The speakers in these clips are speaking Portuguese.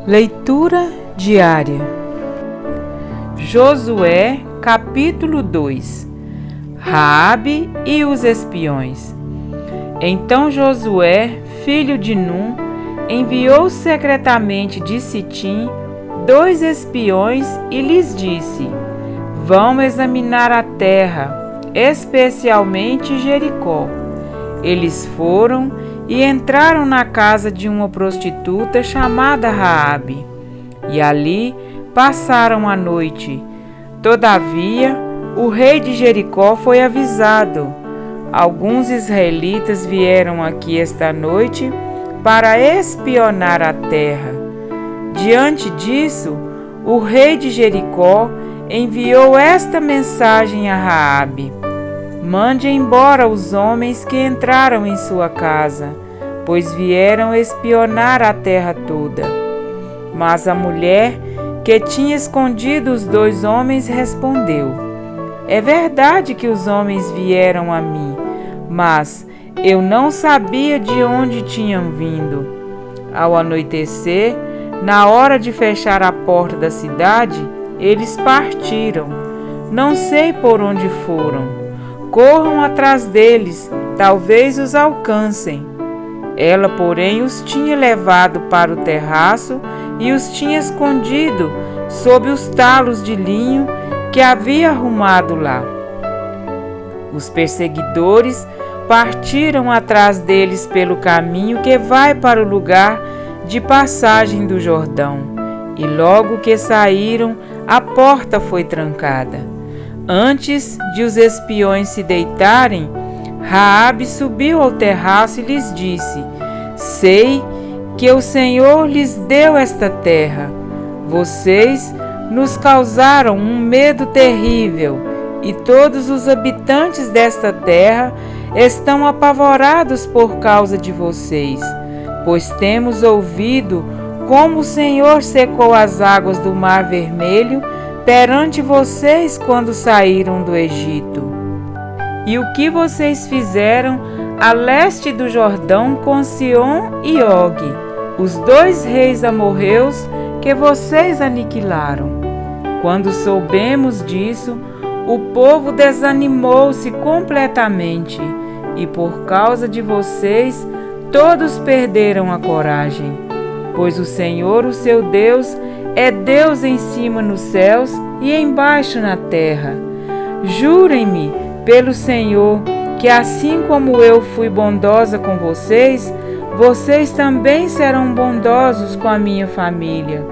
Leitura diária. Josué, capítulo 2. Raabe e os espiões. Então Josué, filho de Num, enviou secretamente de Sitim 2 espiões e lhes disse: Vão examinar a terra, especialmente Jericó. Eles foram e entraram na casa de uma prostituta chamada Raabe, e ali passaram a noite. Todavia, o rei de Jericó foi avisado: alguns israelitas vieram aqui esta noite para espionar a terra. Diante disso, o rei de Jericó enviou esta mensagem a Raabe: Mande embora os homens que entraram em sua casa, pois vieram espionar a terra toda. Mas a mulher que tinha escondido os 2 homens respondeu: É verdade que os homens vieram a mim, mas eu não sabia de onde tinham vindo. Ao anoitecer, na hora de fechar a porta da cidade, eles partiram. Não sei por onde foram. Corram atrás deles, talvez os alcancem. Ela, porém, os tinha levado para o terraço e os tinha escondido sob os talos de linho que havia arrumado lá. Os perseguidores partiram atrás deles pelo caminho que vai para o lugar de passagem do Jordão, e logo que saíram, a porta foi trancada. Antes de os espiões se deitarem, Raabe subiu ao terraço e lhes disse: Sei que o Senhor lhes deu esta terra. Vocês nos causaram um medo terrível, e todos os habitantes desta terra estão apavorados por causa de vocês, pois temos ouvido como o Senhor secou as águas do Mar Vermelho perante vocês quando saíram do Egito, e o que vocês fizeram a leste do Jordão com Sion e Og, os 2 reis amorreus que vocês aniquilaram. Quando soubemos disso, o povo desanimou-se completamente, e por causa de vocês, todos perderam a coragem. Pois o Senhor, o seu Deus, é Deus em cima nos céus e embaixo na terra. Jurem-me pelo Senhor que, assim como eu fui bondosa com vocês, vocês também serão bondosos com a minha família.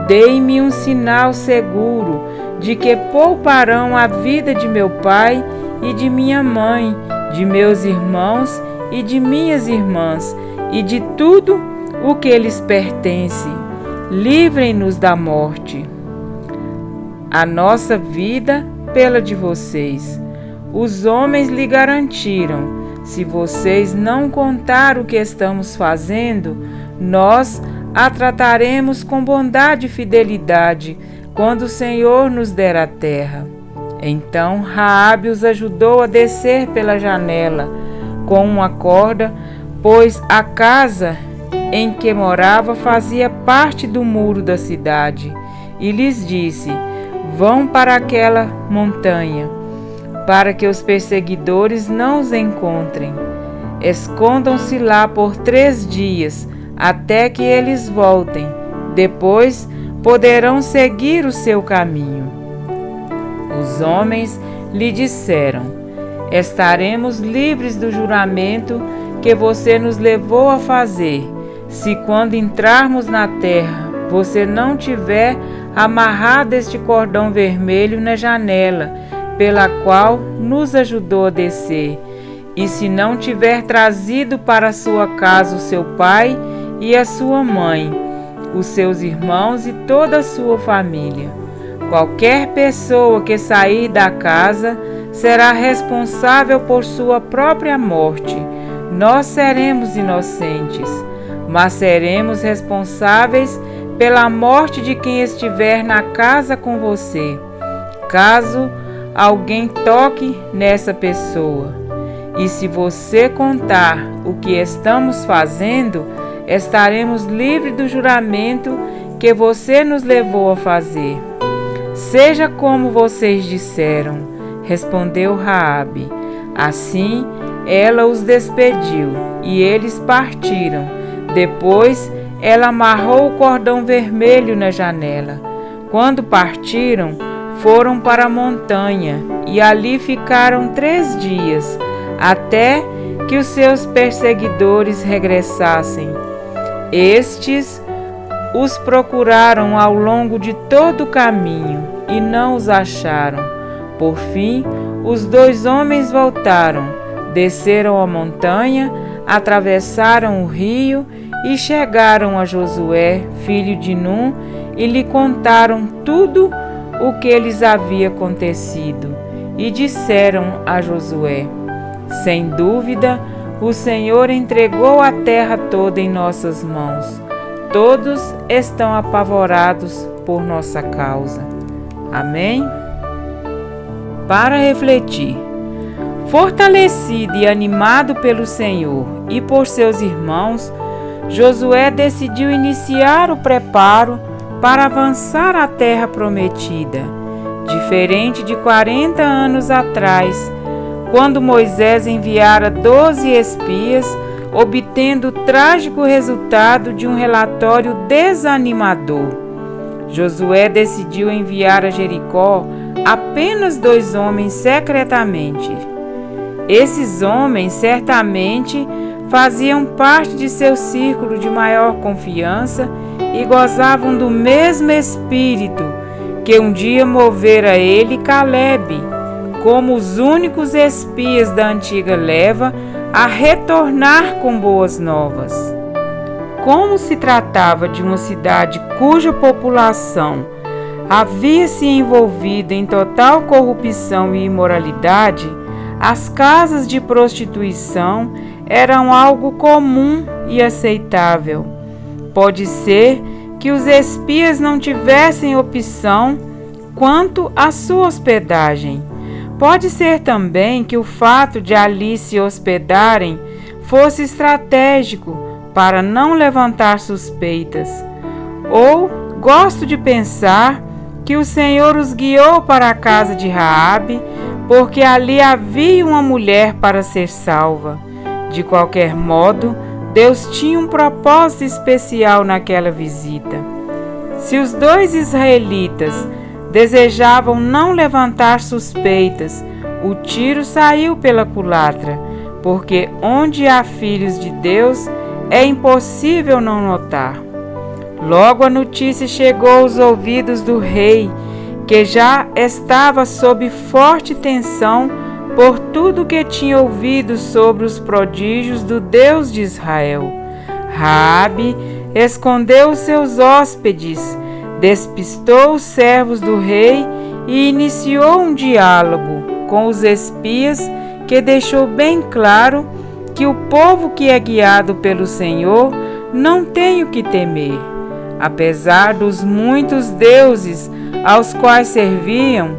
Deem-me um sinal seguro de que pouparão a vida de meu pai e de minha mãe, de meus irmãos e de minhas irmãs, e de tudo o que lhes pertence. Livrem-nos da morte. A nossa vida pela de vocês. Os homens lhe garantiram: se vocês não contar o que estamos fazendo, nós a trataremos com bondade e fidelidade quando o Senhor nos der a terra. Então Raabe os ajudou a descer pela janela com uma corda, pois a casa em que morava fazia parte do muro da cidade, e lhes disse: Vão para aquela montanha, para que os perseguidores não os encontrem. Escondam-se lá por 3 dias, até que eles voltem. Depois poderão seguir o seu caminho. Os homens lhe disseram: Estaremos livres do juramento que você nos levou a fazer, se quando entrarmos na terra você não tiver amarrado este cordão vermelho na janela pela qual nos ajudou a descer, e se não tiver trazido para a sua casa o seu pai e a sua mãe, os seus irmãos e toda a sua família. Qualquer pessoa que sair da casa será responsável por sua própria morte. Nós seremos inocentes, mas seremos responsáveis pela morte de quem estiver na casa com você, caso alguém toque nessa pessoa. E se você contar o que estamos fazendo, estaremos livres do juramento que você nos levou a fazer. Seja como vocês disseram, respondeu Raabe. Assim, ela os despediu e eles partiram. Depois, ela amarrou o cordão vermelho na janela. Quando partiram, foram para a montanha e ali ficaram 3 dias, até que os seus perseguidores regressassem. Estes os procuraram ao longo de todo o caminho e não os acharam. Por fim, os 2 homens voltaram, desceram a montanha, atravessaram o rio e chegaram a Josué, filho de Num, e lhe contaram tudo o que lhes havia acontecido. E disseram a Josué: sem dúvida, o Senhor entregou a terra toda em nossas mãos. Todos estão apavorados por nossa causa. Amém? Para refletir. Fortalecido e animado pelo Senhor e por seus irmãos, Josué decidiu iniciar o preparo para avançar à terra prometida. Diferente de 40 anos atrás, quando Moisés enviara 12 espias, obtendo o trágico resultado de um relatório desanimador. Josué decidiu enviar a Jericó apenas 2 homens secretamente. Esses homens certamente faziam parte de seu círculo de maior confiança e gozavam do mesmo espírito que um dia movera ele e Calebe, como os únicos espias da antiga leva a retornar com boas novas. Como se tratava de uma cidade cuja população havia se envolvido em total corrupção e imoralidade, as casas de prostituição eram algo comum e aceitável. Pode ser que os espias não tivessem opção quanto à sua hospedagem. Pode ser também que o fato de ali se hospedarem fosse estratégico para não levantar suspeitas. Ou gosto de pensar que o Senhor os guiou para a casa de Raabe, porque ali havia uma mulher para ser salva. De qualquer modo, Deus tinha um propósito especial naquela visita. Se os 2 israelitas desejavam não levantar suspeitas, o tiro saiu pela culatra, porque onde há filhos de Deus, é impossível não notar. Logo a notícia chegou aos ouvidos do rei, que já estava sob forte tensão por tudo que tinha ouvido sobre os prodígios do Deus de Israel. Raabe escondeu os seus hóspedes, despistou os servos do rei e iniciou um diálogo com os espias que deixou bem claro que o povo que é guiado pelo Senhor não tem o que temer. Apesar dos muitos deuses aos quais serviam,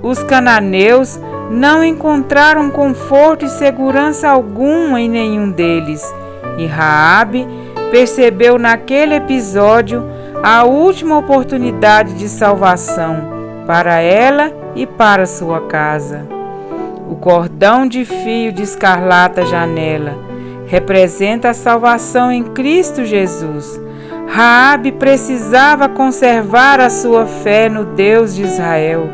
os cananeus não encontraram conforto e segurança alguma em nenhum deles, e Raabe percebeu naquele episódio a última oportunidade de salvação para ela e para sua casa. O cordão de fio de escarlata janela representa a salvação em Cristo Jesus. Raabe precisava conservar a sua fé no Deus de Israel,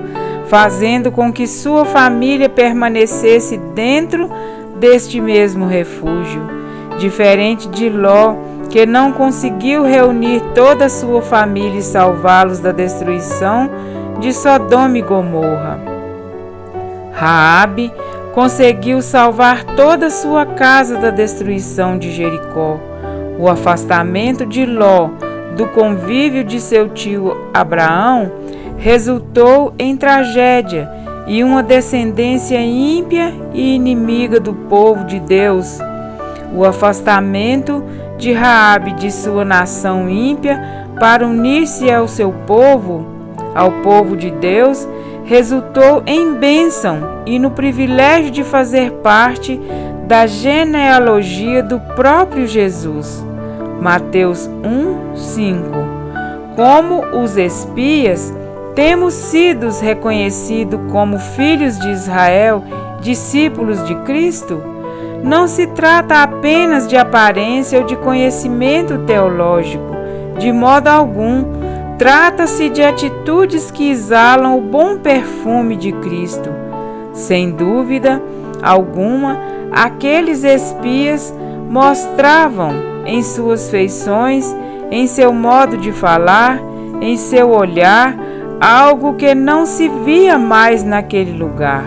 fazendo com que sua família permanecesse dentro deste mesmo refúgio. Diferente de Ló, que não conseguiu reunir toda a sua família e salvá-los da destruição de Sodoma e Gomorra. Raabe conseguiu salvar toda a sua casa da destruição de Jericó. O afastamento de Ló do convívio de seu tio Abraão resultou em tragédia e uma descendência ímpia e inimiga do povo de Deus. O afastamento de Raabe de sua nação ímpia para unir-se ao seu povo, ao povo de Deus, resultou em bênção e no privilégio de fazer parte da genealogia do próprio Jesus. Mateus 1:5. como os espias, temos sido reconhecidos como filhos de Israel, discípulos de Cristo? Não se trata apenas de aparência ou de conhecimento teológico, de modo algum. Trata-se de atitudes que exalam o bom perfume de Cristo. Sem dúvida alguma, aqueles espias mostravam em suas feições, em seu modo de falar, em seu olhar, algo que não se via mais naquele lugar.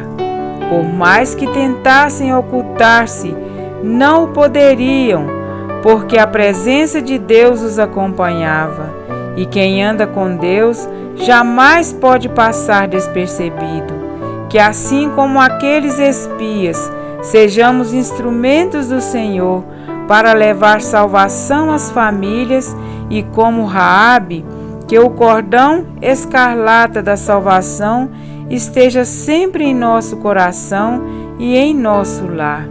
Por mais que tentassem ocultar-se, não o poderiam, porque a presença de Deus os acompanhava, e quem anda com Deus jamais pode passar despercebido. Que assim como aqueles espias, sejamos instrumentos do Senhor para levar salvação às famílias, e como Raabe, que o cordão escarlata da salvação esteja sempre em nosso coração e em nosso lar,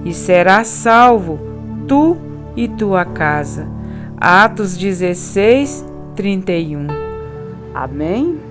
e serás salvo, tu e tua casa. Atos 16, 31. Amém?